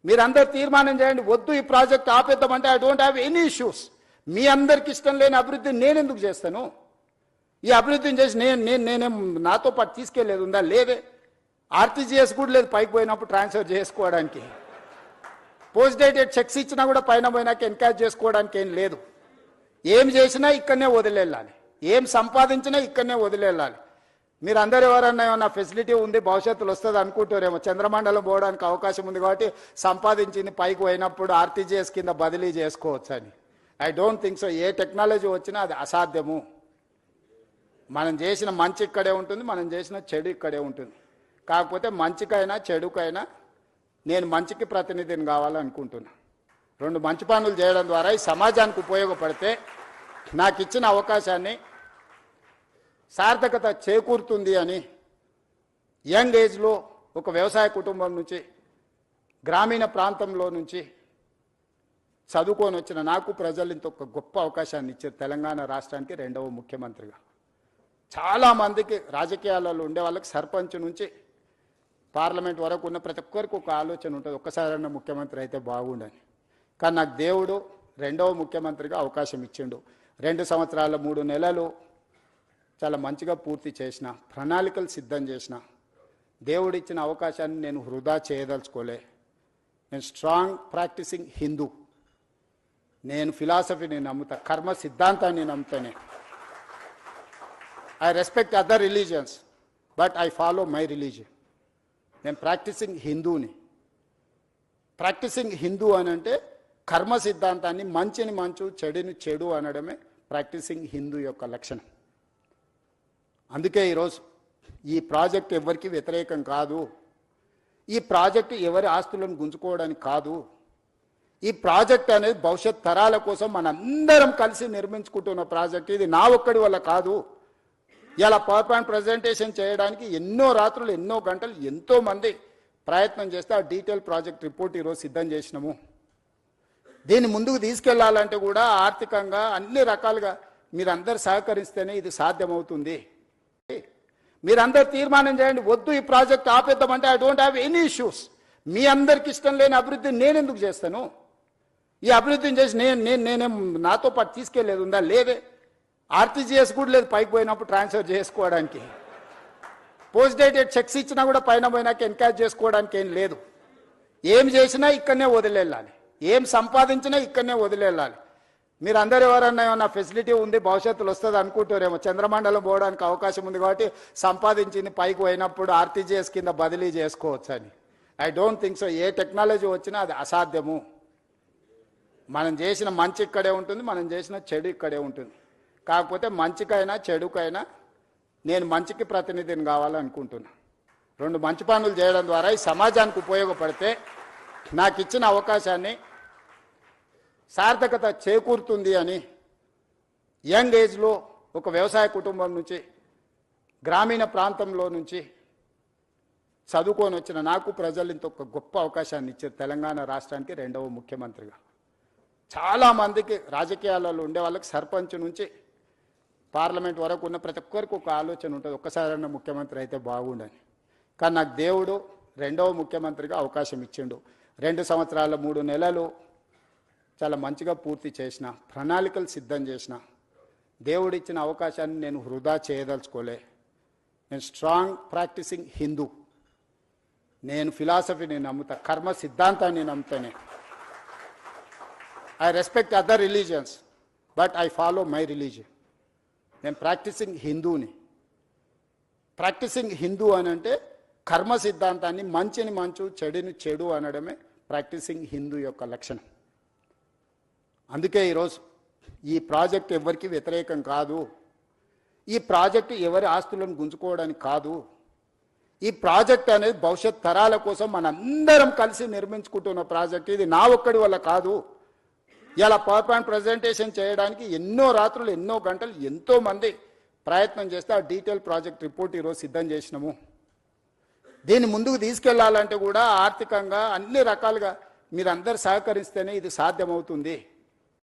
మీరందరూ తీర్మానం చేయండి, వద్దు ఈ ప్రాజెక్ట్ ఆపేద్దామంటే I don't have any issues. మీ అందరికి ఇష్టం లేని అభివృద్ధిని నేను ఎందుకు చేస్తాను? ఈ అభివృద్ధిని చేసి నేనేం నాతో పాటు తీసుకెళ్లేదు ఉందా? లేదే. ఆర్టీజీఎస్ కూడా లేదు పైకి పోయినప్పుడు ట్రాన్స్ఫర్ చేసుకోవడానికి. పోస్ట్ డేటెడ్ చెక్స్ ఇచ్చినా కూడా పైన పోయినాక ఎన్కాష్ చేసుకోవడానికి ఏం లేదు. ఏం చేసినా ఇక్కడనే వదిలేళ్ళాలి, ఏం సంపాదించినా ఇక్కడనే వదిలేళ్ళాలి. మీరు అందరు ఎవరన్నా ఏమన్నా ఫెసిలిటీ ఉంది భవిష్యత్తులో వస్తుంది అనుకుంటారేమో, చంద్రమండలం పోవడానికి అవకాశం ఉంది కాబట్టి సంపాదించింది పైకి పోయినప్పుడు ఆర్టీజీఎస్ కింద బదిలీ చేసుకోవచ్చు అని. I don't think so. A technology వచ్చినా అది అసాధ్యము. మనం చేసిన మంచి ఇక్కడే ఉంటుంది, మనం చేసిన చెడు ఇక్కడే ఉంటుంది. కాకపోతే మంచికైనా చెడుకైనా నేను మంచికి ప్రతినిధిని కావాలనుకుంటున్నా. రెండు మంచి పనులు చేయడం ద్వారా ఈ సమాజానికి ఉపయోగపడితే నాకు ఇచ్చిన అవకాశాన్ని సార్థకత చేకూరుతుంది అని యంగ్ ఏజ్లో ఒక వ్యవసాయ కుటుంబం నుంచి గ్రామీణ ప్రాంతంలో నుంచి చదువుకొని వచ్చిన నాకు ప్రజలు ఇంత ఒక గొప్ప అవకాశాన్ని ఇచ్చారు. తెలంగాణ రాష్ట్రానికి రెండవ ముఖ్యమంత్రిగా. చాలామందికి రాజకీయాలలో ఉండే వాళ్ళకి సర్పంచ్ నుంచి పార్లమెంట్ వరకు ఉన్న ప్రతి ఒక్కరికి ఒక ఆలోచన ఉంటుంది, ఒక్కసారైనా ముఖ్యమంత్రి అయితే బాగుండని. కానీ నాకు దేవుడు రెండవ ముఖ్యమంత్రిగా అవకాశం ఇచ్చిండు. 2 సంవత్సరాల 3 నెలలు చాలా మంచిగా పూర్తి చేసిన, ప్రణాళికలు సిద్ధం చేసిన. దేవుడు ఇచ్చిన అవకాశాన్ని నేను వృధా చేయదలుచుకోలే. నేను స్ట్రాంగ్ ప్రాక్టీసింగ్ హిందూ. నేను ఫిలాసఫీని నమ్ముతా, కర్మ సిద్ధాంతాన్ని నమ్ముతానే. I respect other religions but I follow my religion. నేను ప్రాక్టీసింగ్ హిందూని. ప్రాక్టీసింగ్ హిందూ అని అంటే కర్మ సిద్ధాంతాన్ని, మంచిని మంచు చెడుని చెడు అనడమే ప్రాక్టీసింగ్ హిందూ యొక్క లక్షణం. అందుకే ఈరోజు ఈ ప్రాజెక్ట్ ఎవరికి వ్యతిరేకం కాదు. ఈ ప్రాజెక్టు ఎవరి ఆస్తులను గుంజుకోవడానికి కాదు. ఈ ప్రాజెక్ట్ అనేది భవిష్యత్ తరాల కోసం మనందరం కలిసి నిర్మించుకుంటున్న ప్రాజెక్ట్. ఇది నా ఒక్కడి వల్ల కాదు. ఇలా పవర్ పాయింట్ ప్రజెంటేషన్ చేయడానికి ఎన్నో రాత్రులు, ఎన్నో గంటలు, ఎంతోమంది ప్రయత్నం చేస్తే ఆ డీటెయిల్ ప్రాజెక్ట్ రిపోర్ట్ ఈరోజు సిద్ధం చేసినాము. దీన్ని ముందుకు తీసుకెళ్లాలంటే కూడా ఆర్థికంగా అన్ని రకాలుగా మీరందరూ సహకరిస్తేనే ఇది సాధ్యమవుతుంది. మీరందరూ తీర్మానం చేయండి, వద్దు ఈ ప్రాజెక్ట్ ఆపేద్దామంటే I don't have any issues. మీ అందరికి ఇష్టం లేని అభివృద్ధిని నేను ఎందుకు చేస్తాను? ఈ అభివృద్ధిని చేసి నేనేం నాతో పాటు తీసుకెళ్లేదు ఉందా? లేదే. ఆర్టీజీఎస్ కూడా లేదు పైకి పోయినప్పుడు ట్రాన్స్ఫర్ చేసుకోవడానికి. పోస్ట్ డేటెడ్ చెక్స్ ఇచ్చినా కూడా పైన పోయినాక ఎన్కాష్ చేసుకోవడానికి ఏం లేదు. ఏం చేసినా ఇక్కడనే వదిలేళ్ళాలి, ఏం సంపాదించినా ఇక్కడనే వదిలేళ్ళాలి. మీరు అందరు ఎవరన్నా ఏమన్నా ఫెసిలిటీ ఉంది భవిష్యత్తులో వస్తుంది అనుకుంటారేమో, చంద్రమండలం పోవడానికి అవకాశం ఉంది కాబట్టి సంపాదించింది పైకి పోయినప్పుడు ఆర్టీజీఎస్ కింద బదిలీ చేసుకోవచ్చు అని. I don't think so. A technology వచ్చినా అది అసాధ్యము. మనం చేసిన మంచి ఇక్కడే ఉంటుంది, మనం చేసిన చెడు ఇక్కడే ఉంటుంది. కాకపోతే మంచికైనా చెడుకైనా నేను మంచికి ప్రతినిధిని కావాలనుకుంటున్నా. రెండు మంచి పనులు చేయడం ద్వారా ఈ సమాజానికి ఉపయోగపడితే నాకు ఇచ్చిన అవకాశాన్ని సార్థకత చేకూరుతుంది అని యంగ్ ఏజ్లో ఒక వ్యవసాయ కుటుంబం నుంచి గ్రామీణ ప్రాంతంలో నుంచి చదువుకొని వచ్చిన నాకు ప్రజలు ఇంత ఒక గొప్ప అవకాశాన్ని ఇచ్చారు. తెలంగాణ రాష్ట్రానికి రెండవ ముఖ్యమంత్రిగా. చాలామందికి రాజకీయాలలో ఉండే వాళ్ళకి సర్పంచ్ నుంచి పార్లమెంట్ వరకు ఉన్న ప్రతి ఒక్కరికి ఒక ఆలోచన ఉంటుంది, ఒక్కసారైనా ముఖ్యమంత్రి అయితే బాగుండని. కానీ నాకు దేవుడు రెండవ ముఖ్యమంత్రిగా అవకాశం ఇచ్చిండు. 2 సంవత్సరాల 3 నెలలు చాలా మంచిగా పూర్తి చేసిన, ప్రణాళికలు సిద్ధం చేసిన. దేవుడు ఇచ్చిన అవకాశాన్ని నేను వృధా చేయదలుచుకోలే. నేను స్ట్రాంగ్ ప్రాక్టీసింగ్ హిందూ. నేను ఫిలాసఫీని నమ్ముతా, కర్మ సిద్ధాంతాన్ని నమ్ముతానే. I respect other religions but I follow my religion. నేను ప్రాక్టీసింగ్ హిందూని. ప్రాక్టీసింగ్ హిందూ అని అంటే కర్మ సిద్ధాంతాన్ని, మంచిని మంచు చెడుని చెడు అనడమే ప్రాక్టీసింగ్ హిందూ యొక్క లక్షణం. అందుకే ఈరోజు ఈ ప్రాజెక్ట్ ఎవరికి వ్యతిరేకం కాదు. ఈ ప్రాజెక్టు ఎవరి ఆస్తులను గుంజుకోవడానికి కాదు. ఈ ప్రాజెక్ట్ అనేది భవిష్యత్ తరాల కోసం మనందరం కలిసి నిర్మించుకుంటున్న ప్రాజెక్ట్. ఇది నా ఒక్కడి వల్ల కాదు. ఇలా పవర్ పాయింట్ ప్రజెంటేషన్ చేయడానికి ఎన్నో రాత్రులు, ఎన్నో గంటలు, ఎంతోమంది ప్రయత్నం చేస్తే ఆ డీటెయిల్ ప్రాజెక్ట్ రిపోర్ట్ ఈరోజు సిద్ధం చేసినాము. దీన్ని ముందుకు తీసుకెళ్లాలంటే కూడా ఆర్థికంగా అన్ని రకాలుగా మీరందరూ సహకరిస్తేనే ఇది సాధ్యమవుతుంది.